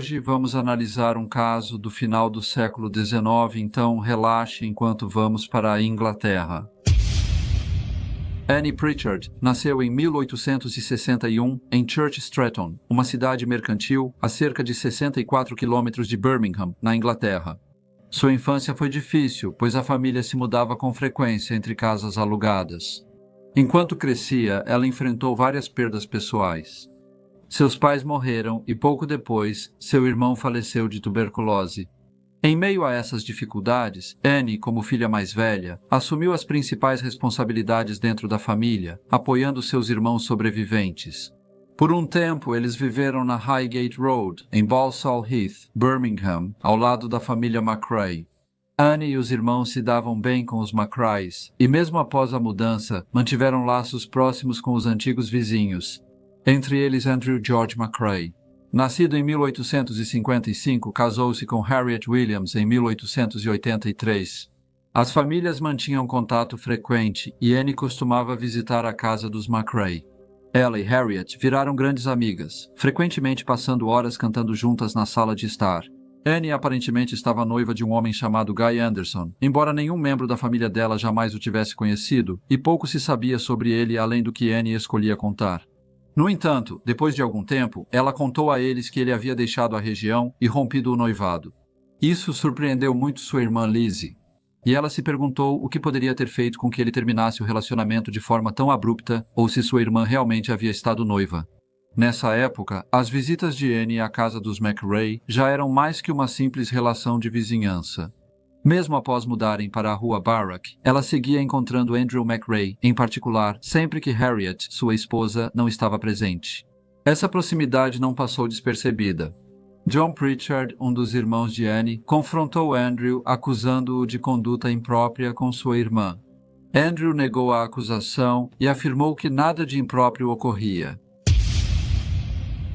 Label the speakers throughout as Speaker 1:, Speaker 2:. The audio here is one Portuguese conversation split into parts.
Speaker 1: Hoje vamos analisar um caso do final do século XIX, então relaxe enquanto vamos para a Inglaterra. Annie Pritchard nasceu em 1861 em Church Stretton, uma cidade mercantil a cerca de 64 quilômetros de Birmingham, na Inglaterra. Sua infância foi difícil, pois a família se mudava com frequência entre casas alugadas. Enquanto crescia, ela enfrentou várias perdas pessoais. Seus pais morreram e, pouco depois, seu irmão faleceu de tuberculose. Em meio a essas dificuldades, Annie, como filha mais velha, assumiu as principais responsabilidades dentro da família, apoiando seus irmãos sobreviventes. Por um tempo, eles viveram na Highgate Road, em Balsall Heath, Birmingham, ao lado da família McRae. Annie e os irmãos se davam bem com os McRaes, e mesmo após a mudança, mantiveram laços próximos com os antigos vizinhos, entre eles Andrew George McRae. Nascido em 1855, casou-se com Harriet Williams em 1883. As famílias mantinham contato frequente e Annie costumava visitar a casa dos McRae. Ela e Harriet viraram grandes amigas, frequentemente passando horas cantando juntas na sala de estar. Annie aparentemente estava noiva de um homem chamado Guy Anderson, embora nenhum membro da família dela jamais o tivesse conhecido, e pouco se sabia sobre ele além do que Annie escolhia contar. No entanto, depois de algum tempo, ela contou a eles que ele havia deixado a região e rompido o noivado. Isso surpreendeu muito sua irmã Lizzie, e ela se perguntou o que poderia ter feito com que ele terminasse o relacionamento de forma tão abrupta ou se sua irmã realmente havia estado noiva. Nessa época, as visitas de Annie à casa dos McRae já eram mais que uma simples relação de vizinhança. Mesmo após mudarem para a rua Barrack, ela seguia encontrando Andrew McRae, em particular, sempre que Harriet, sua esposa, não estava presente. Essa proximidade não passou despercebida. John Pritchard, um dos irmãos de Annie, confrontou Andrew, acusando-o de conduta imprópria com sua irmã. Andrew negou a acusação e afirmou que nada de impróprio ocorria.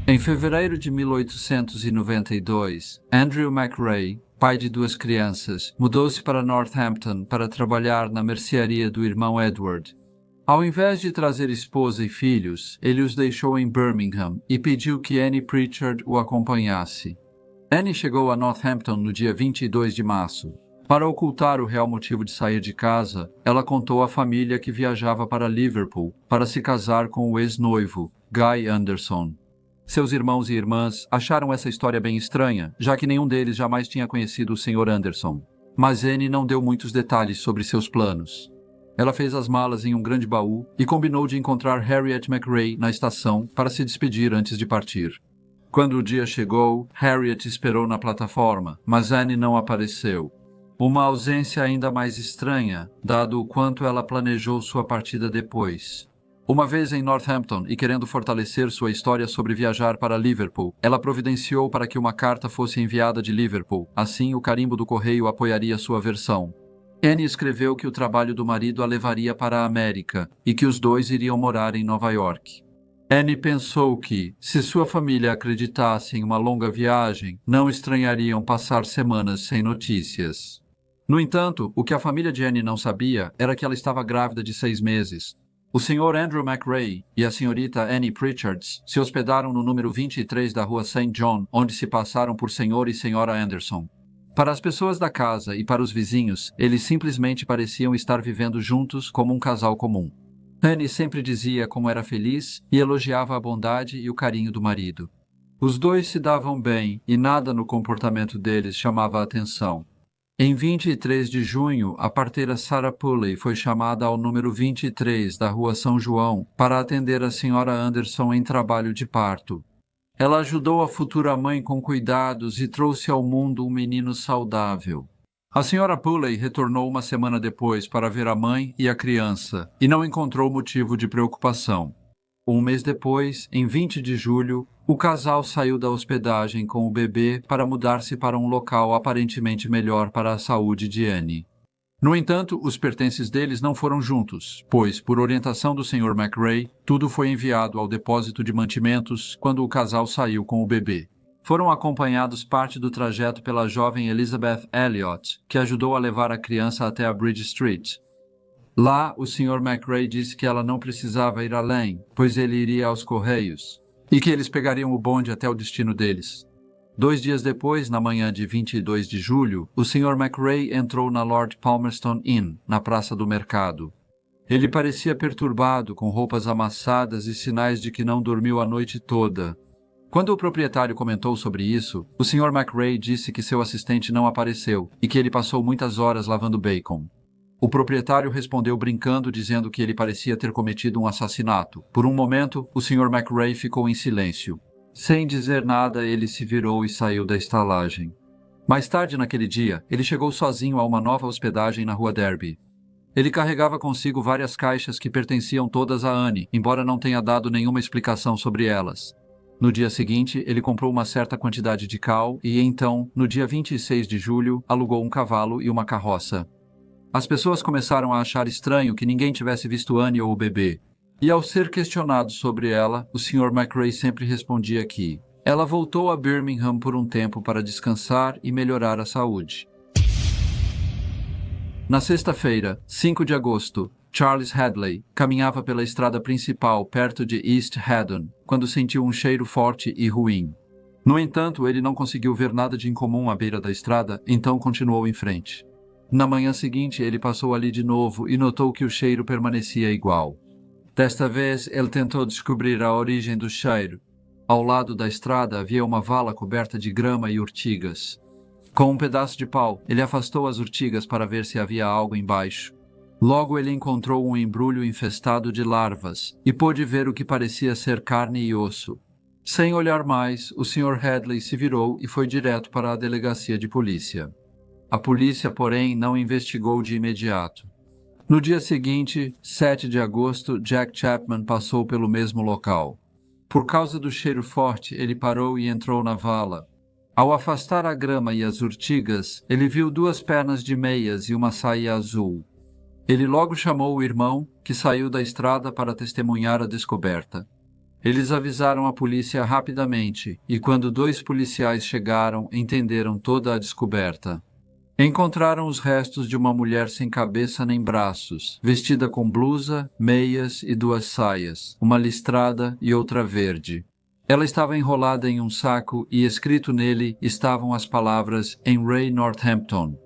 Speaker 1: Em fevereiro de 1892, Andrew McRae, pai de 2 crianças, mudou-se para Northampton para trabalhar na mercearia do irmão Edward. Ao invés de trazer esposa e filhos, ele os deixou em Birmingham e pediu que Annie Pritchard o acompanhasse. Annie chegou a Northampton no dia 22 de março. Para ocultar o real motivo de sair de casa, ela contou à família que viajava para Liverpool para se casar com o ex-noivo, Guy Anderson. Seus irmãos e irmãs acharam essa história bem estranha, já que nenhum deles jamais tinha conhecido o Sr. Anderson. Mas Annie não deu muitos detalhes sobre seus planos. Ela fez as malas em um grande baú e combinou de encontrar Harriet McRae na estação para se despedir antes de partir. Quando o dia chegou, Harriet esperou na plataforma, mas Annie não apareceu. Uma ausência ainda mais estranha, dado o quanto ela planejou sua partida depois. Uma vez em Northampton e querendo fortalecer sua história sobre viajar para Liverpool, ela providenciou para que uma carta fosse enviada de Liverpool, assim o carimbo do correio apoiaria sua versão. Annie escreveu que o trabalho do marido a levaria para a América e que os dois iriam morar em Nova York. Annie pensou que, se sua família acreditasse em uma longa viagem, não estranhariam passar semanas sem notícias. No entanto, o que a família de Annie não sabia era que ela estava grávida de 6 meses. O Sr. Andrew McRae e a senhorita Annie Pritchard se hospedaram no número 23 da rua St. John, onde se passaram por Sr. e Sra. Anderson. Para as pessoas da casa e para os vizinhos, eles simplesmente pareciam estar vivendo juntos como um casal comum. Annie sempre dizia como era feliz e elogiava a bondade e o carinho do marido. Os dois se davam bem e nada no comportamento deles chamava a atenção. Em 23 de junho, a parteira Sarah Pulley foi chamada ao número 23 da rua São João para atender a Sra. Anderson em trabalho de parto. Ela ajudou a futura mãe com cuidados e trouxe ao mundo um menino saudável. A Sra. Pulley retornou uma semana depois para ver a mãe e a criança e não encontrou motivo de preocupação. Um mês depois, em 20 de julho, o casal saiu da hospedagem com o bebê para mudar-se para um local aparentemente melhor para a saúde de Annie. No entanto, os pertences deles não foram juntos, pois, por orientação do Sr. McRae, tudo foi enviado ao depósito de mantimentos quando o casal saiu com o bebê. Foram acompanhados parte do trajeto pela jovem Elizabeth Elliot, que ajudou a levar a criança até a Bridge Street. Lá, o Sr. McRae disse que ela não precisava ir além, pois ele iria aos Correios, e que eles pegariam o bonde até o destino deles. 2 dias depois, na manhã de 22 de julho, o Sr. McRae entrou na Lord Palmerston Inn, na Praça do Mercado. Ele parecia perturbado, com roupas amassadas e sinais de que não dormiu a noite toda. Quando o proprietário comentou sobre isso, o Sr. McRae disse que seu assistente não apareceu e que ele passou muitas horas lavando bacon. O proprietário respondeu brincando, dizendo que ele parecia ter cometido um assassinato. Por um momento, o Sr. McRae ficou em silêncio. Sem dizer nada, ele se virou e saiu da estalagem. Mais tarde naquele dia, ele chegou sozinho a uma nova hospedagem na Rua Derby. Ele carregava consigo várias caixas que pertenciam todas a Anne, embora não tenha dado nenhuma explicação sobre elas. No dia seguinte, ele comprou uma certa quantidade de cal e, então, no dia 26 de julho, alugou um cavalo e uma carroça. As pessoas começaram a achar estranho que ninguém tivesse visto Anne ou o bebê. E ao ser questionado sobre ela, o Sr. McRae sempre respondia que ela voltou a Birmingham por um tempo para descansar e melhorar a saúde. Na sexta-feira, 5 de agosto, Charles Hadley caminhava pela estrada principal perto de East Haddon, quando sentiu um cheiro forte e ruim. No entanto, ele não conseguiu ver nada de incomum à beira da estrada, então continuou em frente. Na manhã seguinte, ele passou ali de novo e notou que o cheiro permanecia igual. Desta vez, ele tentou descobrir a origem do cheiro. Ao lado da estrada havia uma vala coberta de grama e urtigas. Com um pedaço de pau, ele afastou as urtigas para ver se havia algo embaixo. Logo ele encontrou um embrulho infestado de larvas e pôde ver o que parecia ser carne e osso. Sem olhar mais, o Sr. Hadley se virou e foi direto para a delegacia de polícia. A polícia, porém, não investigou de imediato. No dia seguinte, 7 de agosto, Jack Chapman passou pelo mesmo local. Por causa do cheiro forte, ele parou e entrou na vala. Ao afastar a grama e as urtigas, ele viu 2 pernas de meias e uma saia azul. Ele logo chamou o irmão, que saiu da estrada para testemunhar a descoberta. Eles avisaram a polícia rapidamente, e quando 2 policiais chegaram, entenderam toda a descoberta. Encontraram os restos de uma mulher sem cabeça nem braços, vestida com blusa, meias e 2 saias, uma listrada e outra verde. Ela estava enrolada em um saco e escrito nele estavam as palavras "Em Ray Northampton".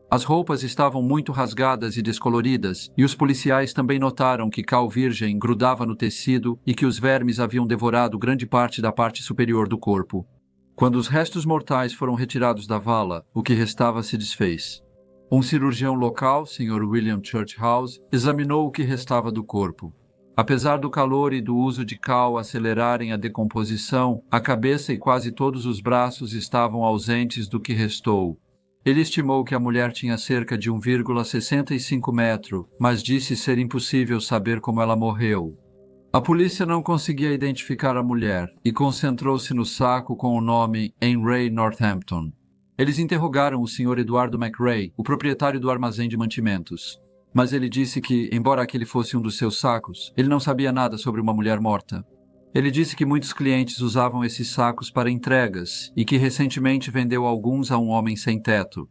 Speaker 1: As roupas estavam muito rasgadas e descoloridas, e os policiais também notaram que cal virgem grudava no tecido e que os vermes haviam devorado grande parte da parte superior do corpo. Quando os restos mortais foram retirados da vala, o que restava se desfez. Um cirurgião local, Sr. William Churchhouse, examinou o que restava do corpo. Apesar do calor e do uso de cal acelerarem a decomposição, a cabeça e quase todos os braços estavam ausentes do que restou. Ele estimou que a mulher tinha cerca de 1,65 metro, mas disse ser impossível saber como ela morreu. A polícia não conseguia identificar a mulher e concentrou-se no saco com o nome "Em Ray Northampton". Eles interrogaram o Sr. Eduardo McRae, o proprietário do armazém de mantimentos. Mas ele disse que, embora aquele fosse um dos seus sacos, ele não sabia nada sobre uma mulher morta. Ele disse que muitos clientes usavam esses sacos para entregas e que recentemente vendeu alguns a um homem sem teto.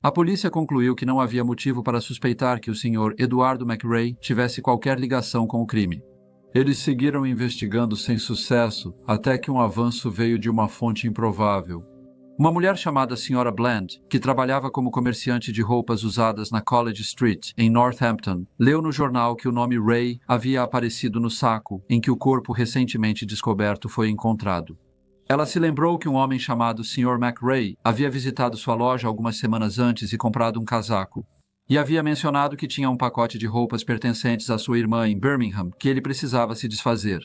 Speaker 1: A polícia concluiu que não havia motivo para suspeitar que o Sr. Eduardo McRae tivesse qualquer ligação com o crime. Eles seguiram investigando sem sucesso até que um avanço veio de uma fonte improvável. Uma mulher chamada Sra. Bland, que trabalhava como comerciante de roupas usadas na College Street, em Northampton, leu no jornal que o nome Ray havia aparecido no saco em que o corpo recentemente descoberto foi encontrado. Ela se lembrou que um homem chamado Sr. McRae havia visitado sua loja algumas semanas antes e comprado um casaco. E havia mencionado que tinha um pacote de roupas pertencentes à sua irmã em Birmingham que ele precisava se desfazer.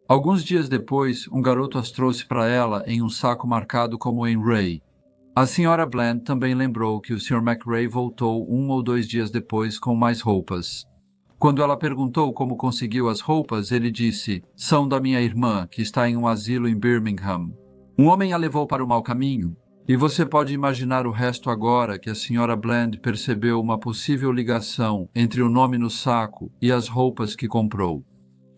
Speaker 1: Alguns dias depois, um garoto as trouxe para ela em um saco marcado como em Ray. A Sra. Bland também lembrou que o Sr. McRae voltou 1 ou 2 dias depois com mais roupas. Quando ela perguntou como conseguiu as roupas, ele disse: "São da minha irmã, que está em um asilo em Birmingham. Um homem a levou para o mau caminho." E você pode imaginar o resto agora que a Sra. Bland percebeu uma possível ligação entre o nome no saco e as roupas que comprou.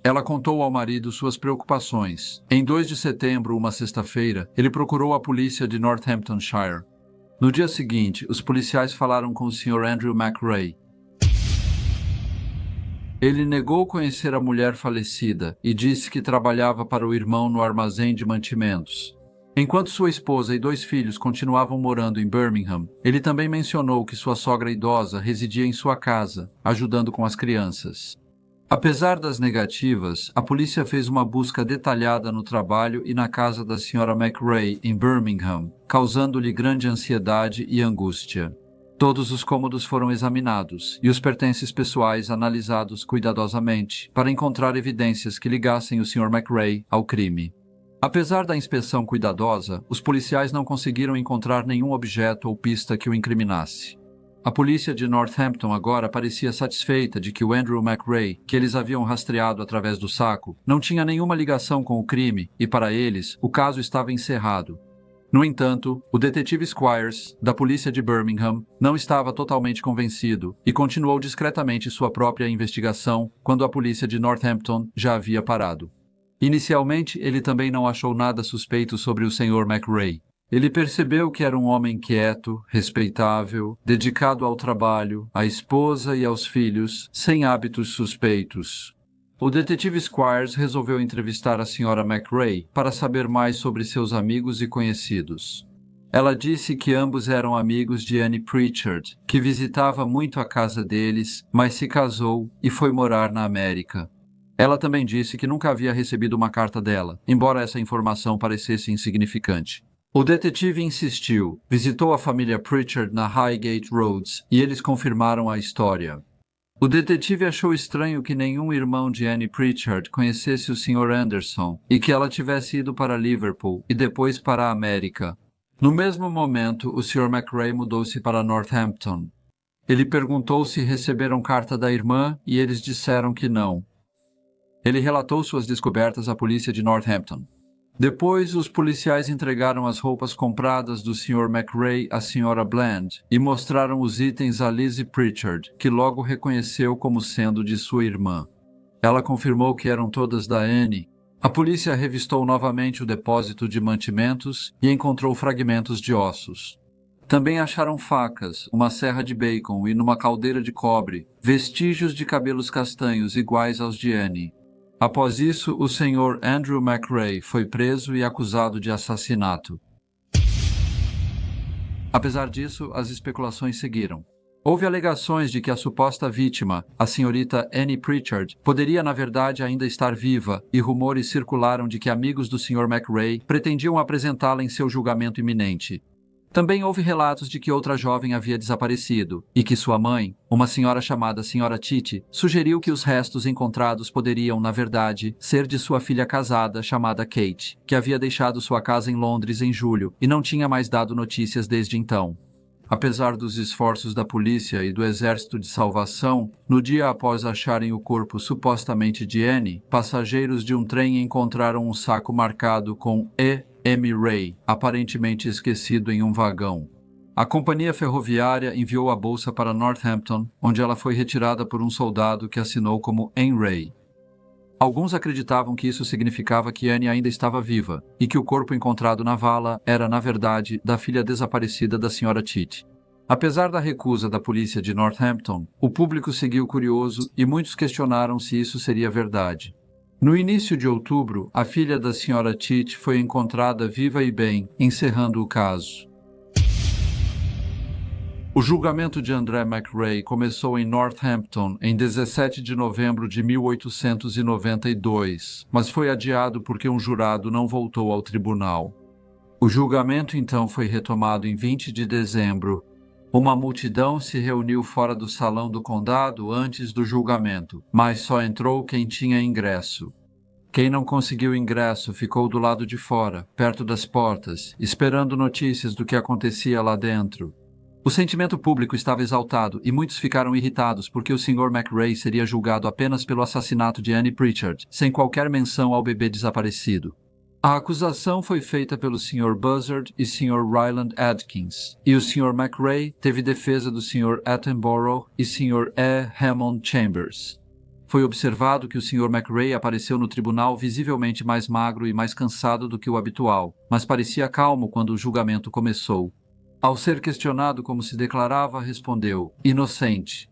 Speaker 1: Ela contou ao marido suas preocupações. Em 2 de setembro, uma sexta-feira, ele procurou a polícia de Northamptonshire. No dia seguinte, os policiais falaram com o Sr. Andrew McRae. Ele negou conhecer a mulher falecida e disse que trabalhava para o irmão no armazém de mantimentos. Enquanto sua esposa e 2 filhos continuavam morando em Birmingham, ele também mencionou que sua sogra idosa residia em sua casa, ajudando com as crianças. Apesar das negativas, a polícia fez uma busca detalhada no trabalho e na casa da Sra. McRae, em Birmingham, causando-lhe grande ansiedade e angústia. Todos os cômodos foram examinados e os pertences pessoais analisados cuidadosamente para encontrar evidências que ligassem o Sr. McRae ao crime. Apesar da inspeção cuidadosa, os policiais não conseguiram encontrar nenhum objeto ou pista que o incriminasse. A polícia de Northampton agora parecia satisfeita de que o Andrew McRae, que eles haviam rastreado através do saco, não tinha nenhuma ligação com o crime e, para eles, o caso estava encerrado. No entanto, o detetive Squires, da polícia de Birmingham, não estava totalmente convencido e continuou discretamente sua própria investigação quando a polícia de Northampton já havia parado. Inicialmente, ele também não achou nada suspeito sobre o Sr. McRae. Ele percebeu que era um homem quieto, respeitável, dedicado ao trabalho, à esposa e aos filhos, sem hábitos suspeitos. O detetive Squires resolveu entrevistar a Sra. McRae para saber mais sobre seus amigos e conhecidos. Ela disse que ambos eram amigos de Annie Pritchard, que visitava muito a casa deles, mas se casou e foi morar na América. Ela também disse que nunca havia recebido uma carta dela, embora essa informação parecesse insignificante. O detetive insistiu, visitou a família Pritchard na Highgate Roads e eles confirmaram a história. O detetive achou estranho que nenhum irmão de Annie Pritchard conhecesse o Sr. Anderson e que ela tivesse ido para Liverpool e depois para a América. No mesmo momento, o Sr. McRae mudou-se para Northampton. Ele perguntou se receberam carta da irmã e eles disseram que não. Ele relatou suas descobertas à polícia de Northampton. Depois, os policiais entregaram as roupas compradas do Sr. McRae à Sra. Bland e mostraram os itens a Lizzie Pritchard, que logo reconheceu como sendo de sua irmã. Ela confirmou que eram todas da Annie. A polícia revistou novamente o depósito de mantimentos e encontrou fragmentos de ossos. Também acharam facas, uma serra de bacon e, numa caldeira de cobre, vestígios de cabelos castanhos iguais aos de Annie. Após isso, o Sr. Andrew McRae foi preso e acusado de assassinato. Apesar disso, as especulações seguiram. Houve alegações de que a suposta vítima, a senhorita Annie Pritchard, poderia na verdade ainda estar viva e rumores circularam de que amigos do Sr. McRae pretendiam apresentá-la em seu julgamento iminente. Também houve relatos de que outra jovem havia desaparecido e que sua mãe, uma senhora chamada Sra. Titi, sugeriu que os restos encontrados poderiam, na verdade, ser de sua filha casada, chamada Kate, que havia deixado sua casa em Londres em julho e não tinha mais dado notícias desde então. Apesar dos esforços da polícia e do Exército de Salvação, no dia após acharem o corpo supostamente de Annie, passageiros de um trem encontraram um saco marcado com E.M. Ray, aparentemente esquecido em um vagão. A companhia ferroviária enviou a bolsa para Northampton, onde ela foi retirada por um soldado que assinou como N. Ray. Alguns acreditavam que isso significava que Annie ainda estava viva e que o corpo encontrado na vala era, na verdade, da filha desaparecida da Sra. Titi. Apesar da recusa da polícia de Northampton, o público seguiu curioso e muitos questionaram se isso seria verdade. No início de outubro, a filha da Sra. Titi foi encontrada viva e bem, encerrando o caso. O julgamento de André McRae começou em Northampton em 17 de novembro de 1892, mas foi adiado porque um jurado não voltou ao tribunal. O julgamento então foi retomado em 20 de dezembro. Uma multidão se reuniu fora do salão do condado antes do julgamento, mas só entrou quem tinha ingresso. Quem não conseguiu ingresso ficou do lado de fora, perto das portas, esperando notícias do que acontecia lá dentro. O sentimento público estava exaltado e muitos ficaram irritados porque o Sr. McRae seria julgado apenas pelo assassinato de Annie Pritchard, sem qualquer menção ao bebê desaparecido. A acusação foi feita pelo Sr. Buzzard e Sr. Ryland Adkins, e o Sr. McRae teve defesa do Sr. Attenborough e Sr. E. Hammond Chambers. Foi observado que o Sr. McRae apareceu no tribunal visivelmente mais magro e mais cansado do que o habitual, mas parecia calmo quando o julgamento começou. Ao ser questionado como se declarava, respondeu: inocente.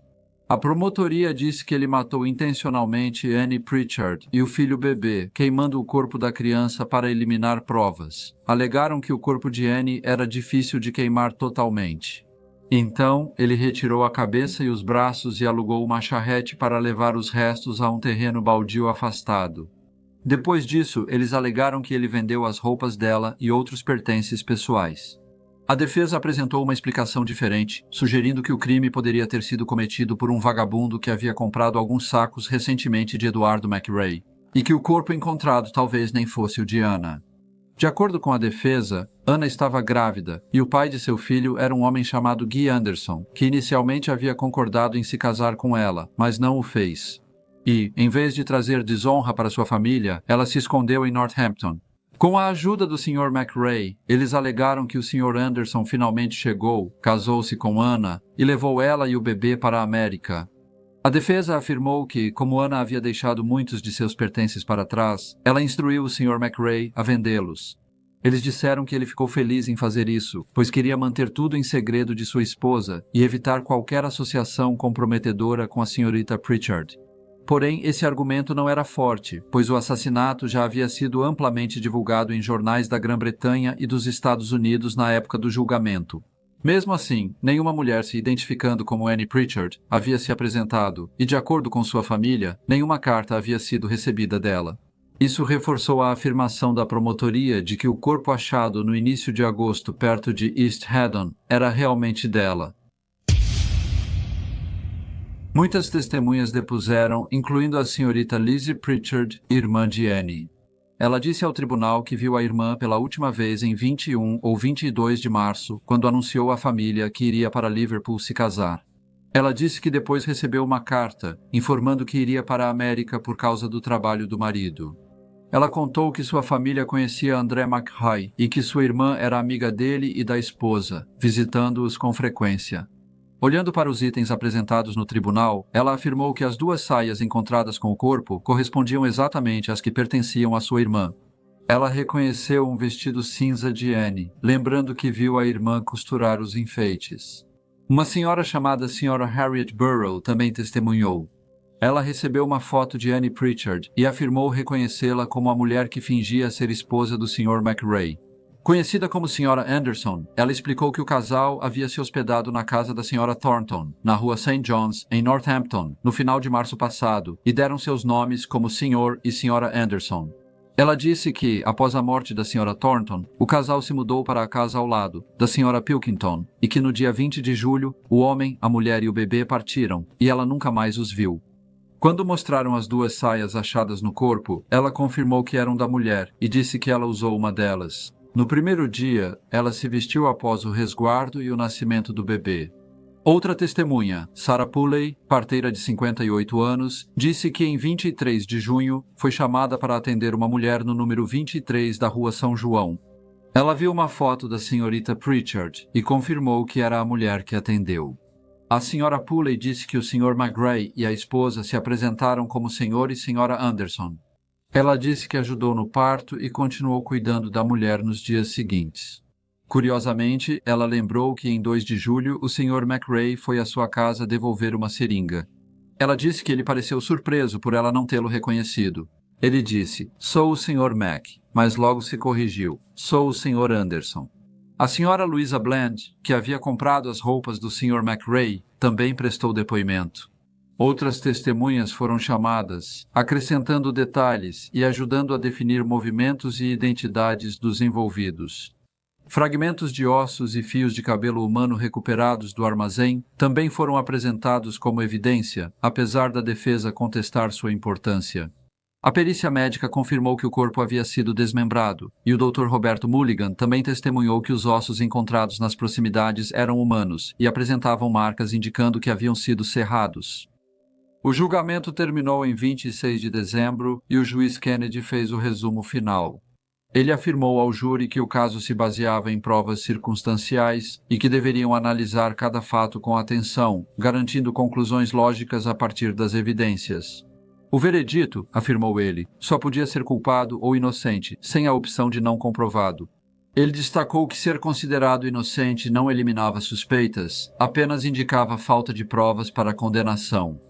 Speaker 1: A promotoria disse que ele matou intencionalmente Annie Pritchard e o filho bebê, queimando o corpo da criança para eliminar provas. Alegaram que o corpo de Annie era difícil de queimar totalmente. Então, ele retirou a cabeça e os braços e alugou uma charrete para levar os restos a um terreno baldio afastado. Depois disso, eles alegaram que ele vendeu as roupas dela e outros pertences pessoais. A defesa apresentou uma explicação diferente, sugerindo que o crime poderia ter sido cometido por um vagabundo que havia comprado alguns sacos recentemente de Eduardo McRae, e que o corpo encontrado talvez nem fosse o de Anna. De acordo com a defesa, Anna estava grávida e o pai de seu filho era um homem chamado Guy Anderson, que inicialmente havia concordado em se casar com ela, mas não o fez. E, em vez de trazer desonra para sua família, ela se escondeu em Northampton. Com a ajuda do Sr. McRae, eles alegaram que o Sr. Anderson finalmente chegou, casou-se com Anna e levou ela e o bebê para a América. A defesa afirmou que, como Anna havia deixado muitos de seus pertences para trás, ela instruiu o Sr. McRae a vendê-los. Eles disseram que ele ficou feliz em fazer isso, pois queria manter tudo em segredo de sua esposa e evitar qualquer associação comprometedora com a Srta. Pritchard. Porém, esse argumento não era forte, pois o assassinato já havia sido amplamente divulgado em jornais da Grã-Bretanha e dos Estados Unidos na época do julgamento. Mesmo assim, nenhuma mulher se identificando como Annie Pritchard havia se apresentado e, de acordo com sua família, nenhuma carta havia sido recebida dela. Isso reforçou a afirmação da promotoria de que o corpo achado no início de agosto perto de East Haddon era realmente dela. Muitas testemunhas depuseram, incluindo a senhorita Lizzie Pritchard, irmã de Annie. Ela disse ao tribunal que viu a irmã pela última vez em 21 ou 22 de março, quando anunciou à família que iria para Liverpool se casar. Ela disse que depois recebeu uma carta, informando que iria para a América por causa do trabalho do marido. Ela contou que sua família conhecia André McRae e que sua irmã era amiga dele e da esposa, visitando-os com frequência. Olhando para os itens apresentados no tribunal, ela afirmou que as duas saias encontradas com o corpo correspondiam exatamente às que pertenciam à sua irmã. Ela reconheceu um vestido cinza de Annie, lembrando que viu a irmã costurar os enfeites. Uma senhora chamada Sra. Harriet Burrow também testemunhou. Ela recebeu uma foto de Annie Pritchard e afirmou reconhecê-la como a mulher que fingia ser esposa do Sr. McRae. Conhecida como Sra. Anderson, ela explicou que o casal havia se hospedado na casa da Sra. Thornton, na rua St. John's, em Northampton, no final de março passado, e deram seus nomes como Sr. e Sra. Anderson. Ela disse que, após a morte da Sra. Thornton, o casal se mudou para a casa ao lado, da Sra. Pilkington, e que no dia 20 de julho, o homem, a mulher e o bebê partiram, e ela nunca mais os viu. Quando mostraram as duas saias achadas no corpo, ela confirmou que eram da mulher e disse que ela usou uma delas. No primeiro dia, ela se vestiu após o resguardo e o nascimento do bebê. Outra testemunha, Sarah Pulley, parteira de 58 anos, disse que em 23 de junho foi chamada para atender uma mulher no número 23 da rua São João. Ela viu uma foto da senhorita Pritchard e confirmou que era a mulher que atendeu. A senhora Pulley disse que o Sr. McRae e a esposa se apresentaram como Sr. e Sra. Anderson. Ela disse que ajudou no parto e continuou cuidando da mulher nos dias seguintes. Curiosamente, ela lembrou que em 2 de julho o Sr. McRae foi à sua casa devolver uma seringa. Ela disse que ele pareceu surpreso por ela não tê-lo reconhecido. Ele disse, "Sou o Sr. Mac", mas logo se corrigiu, "Sou o Sr. Anderson". A Sra. Louisa Bland, que havia comprado as roupas do Sr. McRae, também prestou depoimento. Outras testemunhas foram chamadas, acrescentando detalhes e ajudando a definir movimentos e identidades dos envolvidos. Fragmentos de ossos e fios de cabelo humano recuperados do armazém também foram apresentados como evidência, apesar da defesa contestar sua importância. A perícia médica confirmou que o corpo havia sido desmembrado, e o Dr. Roberto Mulligan também testemunhou que os ossos encontrados nas proximidades eram humanos e apresentavam marcas indicando que haviam sido serrados. O julgamento terminou em 26 de dezembro e o juiz Kennedy fez o resumo final. Ele afirmou ao júri que o caso se baseava em provas circunstanciais e que deveriam analisar cada fato com atenção, garantindo conclusões lógicas a partir das evidências. O veredito, afirmou ele, só podia ser culpado ou inocente, sem a opção de não comprovado. Ele destacou que ser considerado inocente não eliminava suspeitas, apenas indicava falta de provas para a condenação.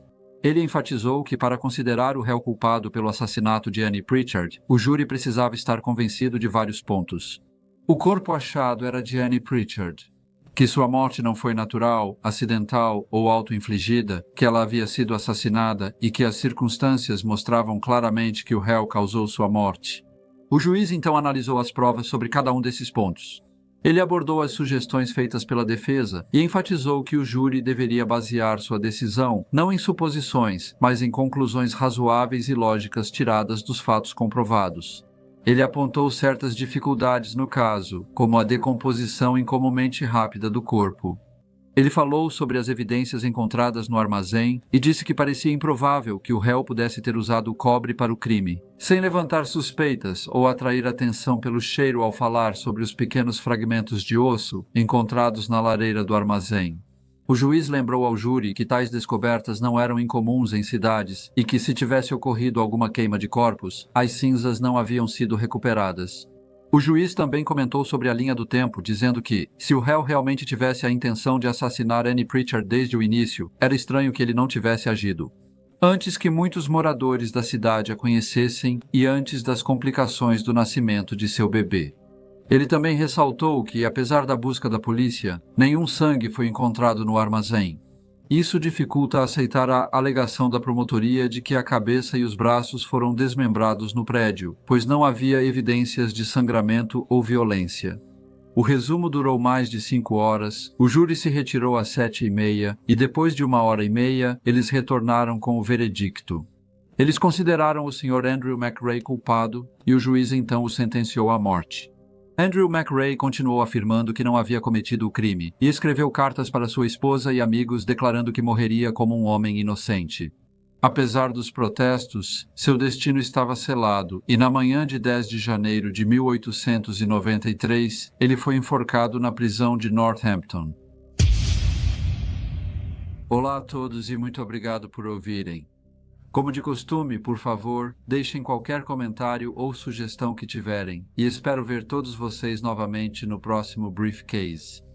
Speaker 1: Ele enfatizou que, para considerar o réu culpado pelo assassinato de Annie Pritchard, o júri precisava estar convencido de vários pontos. O corpo achado era de Annie Pritchard, que sua morte não foi natural, acidental ou auto-infligida, que ela havia sido assassinada e que as circunstâncias mostravam claramente que o réu causou sua morte. O juiz então analisou as provas sobre cada um desses pontos. Ele abordou as sugestões feitas pela defesa e enfatizou que o júri deveria basear sua decisão não em suposições, mas em conclusões razoáveis e lógicas tiradas dos fatos comprovados. Ele apontou certas dificuldades no caso, como a decomposição incomumente rápida do corpo. Ele falou sobre as evidências encontradas no armazém e disse que parecia improvável que o réu pudesse ter usado o cobre para o crime, sem levantar suspeitas ou atrair atenção pelo cheiro ao falar sobre os pequenos fragmentos de osso encontrados na lareira do armazém. O juiz lembrou ao júri que tais descobertas não eram incomuns em cidades e que, se tivesse ocorrido alguma queima de corpos, as cinzas não haviam sido recuperadas. O juiz também comentou sobre a linha do tempo, dizendo que, se o réu realmente tivesse a intenção de assassinar Annie Pritchard desde o início, era estranho que ele não tivesse agido antes que muitos moradores da cidade a conhecessem e antes das complicações do nascimento de seu bebê. Ele também ressaltou que, apesar da busca da polícia, nenhum sangue foi encontrado no armazém. Isso dificulta aceitar a alegação da promotoria de que a cabeça e os braços foram desmembrados no prédio, pois não havia evidências de sangramento ou violência. O resumo durou mais de 5 horas, o júri se retirou às 7h30 e depois de 1h30 eles retornaram com o veredicto. Eles consideraram o Sr. Andrew McRae culpado e o juiz então o sentenciou à morte. Andrew McRae continuou afirmando que não havia cometido o crime e escreveu cartas para sua esposa e amigos declarando que morreria como um homem inocente. Apesar dos protestos, seu destino estava selado e na manhã de 10 de janeiro de 1893, ele foi enforcado na prisão de Northampton. Olá a todos e muito obrigado por ouvirem. Como de costume, por favor, deixem qualquer comentário ou sugestão que tiverem, e espero ver todos vocês novamente no próximo Briefcase.